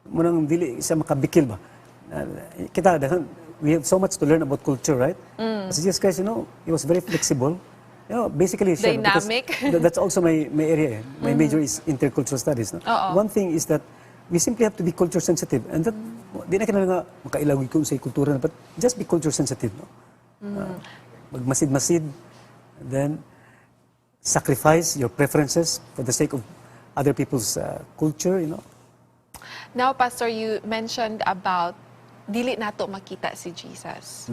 Munang dili siya makabikil ba? Kita, we have so much to learn about culture, right? Kasi Jesus Christ, He was very flexible. Basically, siya, Dynamic. That's also my area. My major is intercultural studies. No? One thing is that we simply have to be culture sensitive. And that, di na kailangan nga makailagay ko sa kultura, but just be culture sensitive. No? Magmasid-masid, then sacrifice your preferences for the sake of other people's culture, Now, Pastor, you mentioned about dili nato makita si Jesus.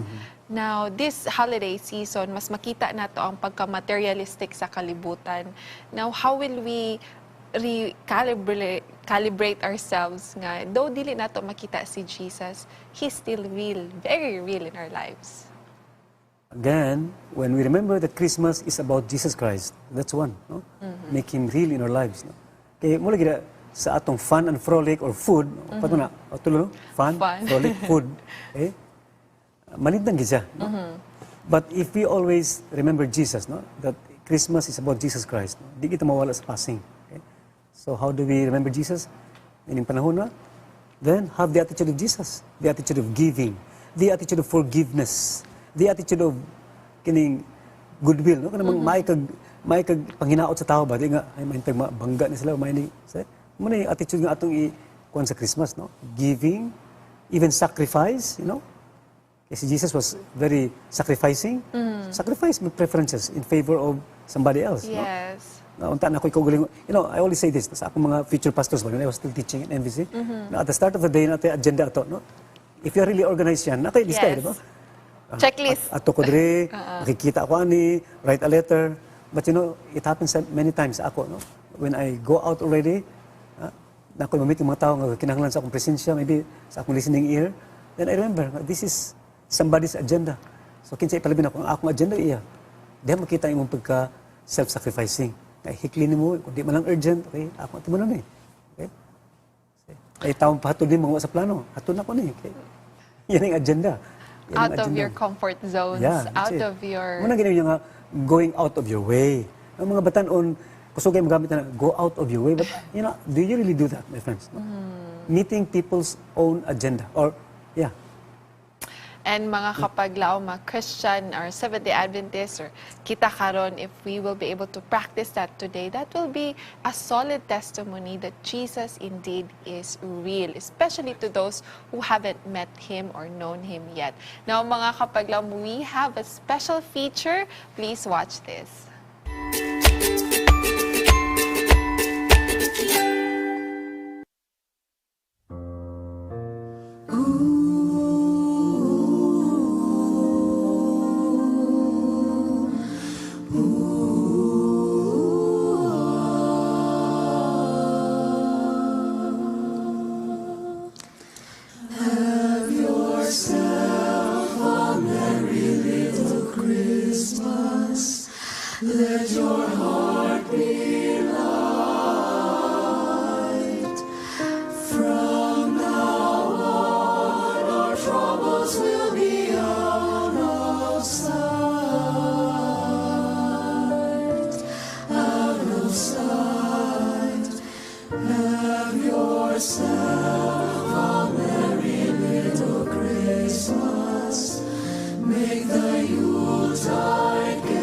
Now, this holiday season, mas makita nato ang pagka-materialistic sa kalibutan. Now, how will we calibrate ourselves nga, though dili nato makita si Jesus, He's still real, very real in our lives. Again, when we remember that Christmas is about Jesus Christ, that's one, no? Make Him real in our lives. No? Kaya mula gina sa atong fun and frolic or food, pato na, tulo, no? Fun, frolic, food, malintang gisa. No? But if we always remember Jesus, no? That Christmas is about Jesus Christ, no? Di kita mawala sa passing. Okay? So how do we remember Jesus? Ining panahon na, then have the attitude of Jesus, the attitude of giving, the attitude of forgiveness, the attitude of kining goodwill, no? Kanang may kag panghinaot sa tao ba, di nga ay mahintag bangga ni sila, may ni muna yung attitude nga atong kuan sa Christmas, no? Giving, even sacrifice, you know? Kasi Jesus was very sacrificing. Sacrifice my preferences in favor of somebody else, Yes. no? Unta na ako ikaw, you know, I always say this sa akong mga future pastors when I was still teaching in NVC. Na at the start of the day natin agenda ato, no? If you're really organized yan, natin display, Yes. di ba? Checklist. Ato ko dre, makikita ako ani, write a letter. But you know, it happens many times ako, no? When I go out already, na ako mamit yung mga tao nga kinahanglan sa akong presensya, maybe sa akong listening ear, then I remember, this is somebody's agenda. So kinsa ipalabin ako, ang akong agenda iya. Diyan makita imong pagka self-sacrificing. Ay hikli nimo, kung di man lang urgent, okay, ako ito mo na ni. Okay? Ay taong pahatod din mga sa plano, hatod na ko ni. Okay? Yan ang agenda. Yan ang Out of agenda. your comfort zones, Yeah, that's out it. of your... Muna ginawa yung going out of your way. Ang mga batanon, kusugay magamit na go out of your way. But, you know, do you really do that, my friends? No? Meeting people's own agenda. Or, yeah. And mga kapaglaom, mga Christian or Seventh-day Adventist or kita karon, if we will be able to practice that today, that will be a solid testimony that Jesus indeed is real, especially to those who haven't met Him or known Him yet. Now mga kapaglaom, we have a special feature. Please watch this. Let your heart be light. From now on, our troubles will be out of sight. Out of sight. Have yourself a merry little Christmas. Make the Yuletide gay.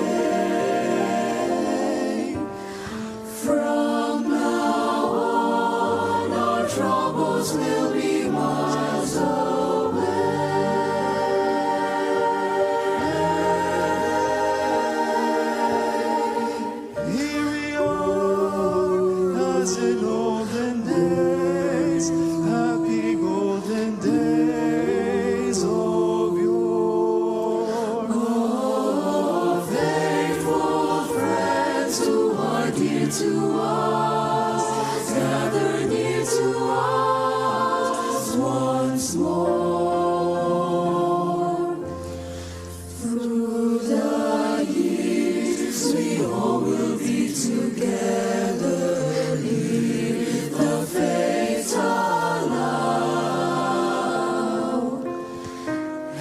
From now on, our troubles will be miles away. Here we are, as in olden days, happy golden days of yore. Oh, faithful friends who are dear to us, gather near to us once more. Through the years, we all will be together, leave the faith allow.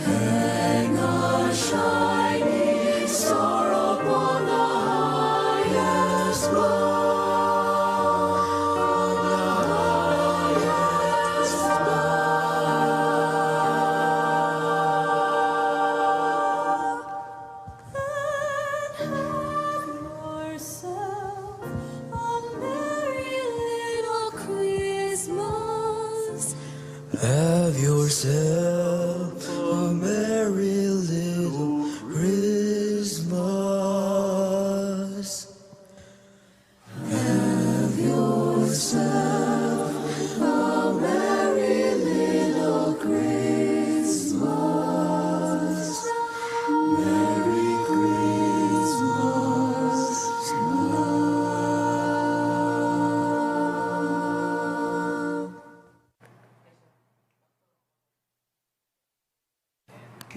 Hang a shining star upon the highest bough. Yourself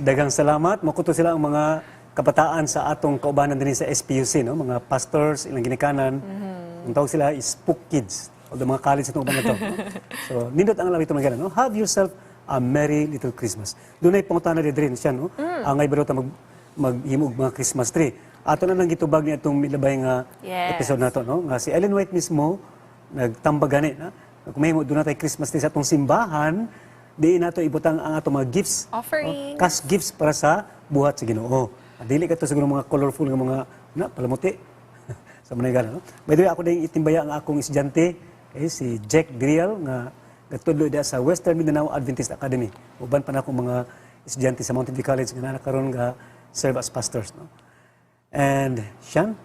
Daghang salamat. Makuto sila ang mga kabataan sa atong kaubanan din sa SPUC, no? Mga pastors, ilang ginikanan. Ang tawag sila is Spook Kids. O mga college itong uban na to. No? So, nindot ang labi ito mga no? Have yourself a merry little Christmas. Doon ay pangutana rin siya, no? Ang ay balota maghimog mga Christmas tree. Ato na nang gitubag niya itong milabay nga episode na to, no? Nga si Ellen White mismo, nagtambag gani, na? Kung may doon na tayo Christmas tree sa atong simbahan, di nato ibutang ang atong mga gifts. Offerings. Cash gifts para sa buhat sa Ginoo. Dili ka to siguro mga colorful nga mga palamuti. Sa manay no? By the way, ako din itimbaya ang akong estudyante, si Jack Driel, nga nagtudlo dia sa Western Mindanao Adventist Academy. Uban pa na akong mga estudyante sa Mountain View College nga nakaroon nga serve as pastors. No? And, Sean?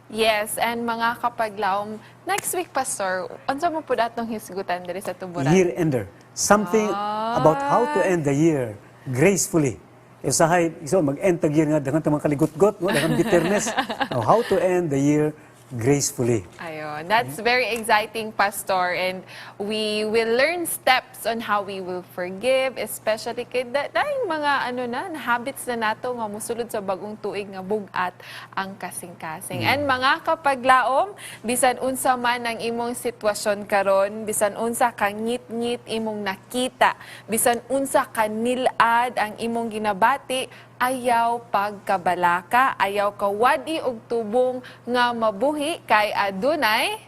Yes, and mga kapaglaom, next week, Pastor, unsa mo po datong hisgutan diri sa Tuburan? Year ender. Something about how to end the year gracefully. Usahay, mag-end the year nga, daghang tamang kaligot-got, no? Daghang bitterness. Now, how to end the year gracefully. Ayun, that's very exciting, Pastor, and we will learn steps on how we will forgive, especially kay dahil mga habits na nato nga musulod sa bagong tuig nga bugat ang kasing-kasing. And mga kapaglaom, bisan unsa man ang imong sitwasyon karon, bisan unsa ka ngit-ngit imong nakita, bisan unsa ka nilad ang imong ginabati, ayaw pagkabalaka, ayaw kawadi og tubong nga mabuhi kay adunay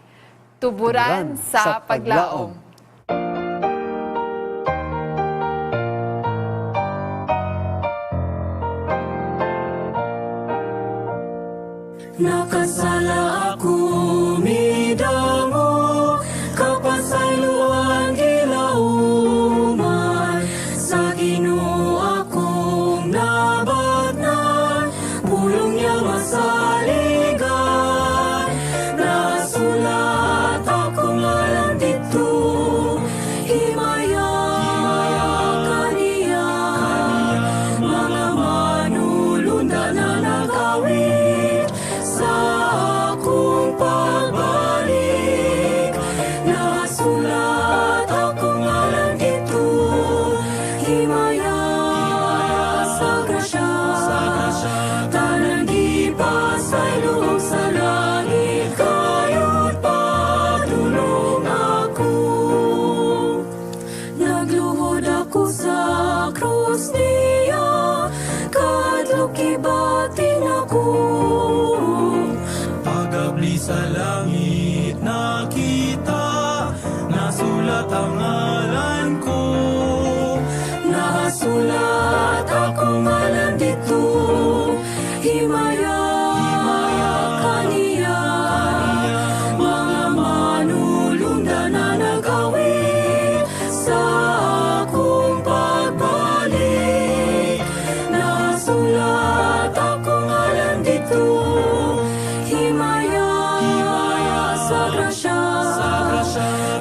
tuburan sa paglaom. Nakasala ako midango, kapasayloan gilauman, sa Ginoo akong nabatnan, pulong niya masaligan, nasulat akong alam dito, himaya kaniya, mga manulunda na nagawin, sa akong pagbalik, nasulat akong alam dito, himaya sa grasya, tanang gipasay loob sa langit, kayo't patulong ako. Nagluhod ako sa krus niya, kadlok ibatin ako. Pagabli sa langit nakita, nasulat ang ngalan ko. Nasulat akong alam dito, himaya kaniya, mga manulunda na nagawin, sa akong pagbalik, nasulat akong alam dito, himaya sa grasya,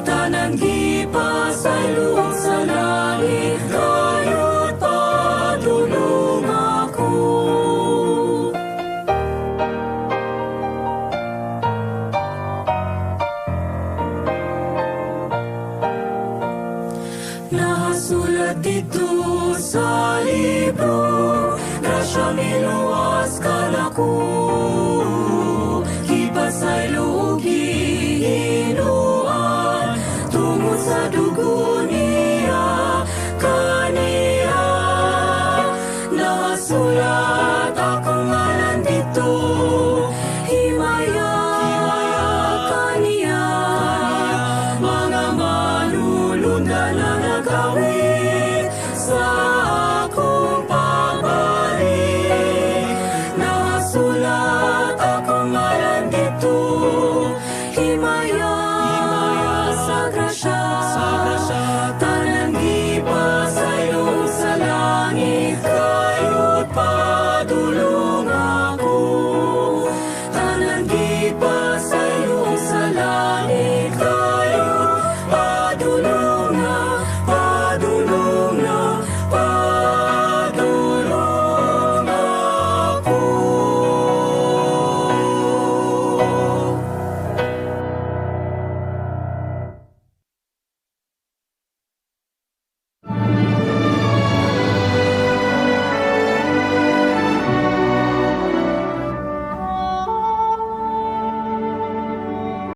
tanan gipasay luwag sa langit, kayo't patulong ako. Nasulat dito sa libro, grasya miluwas kalako.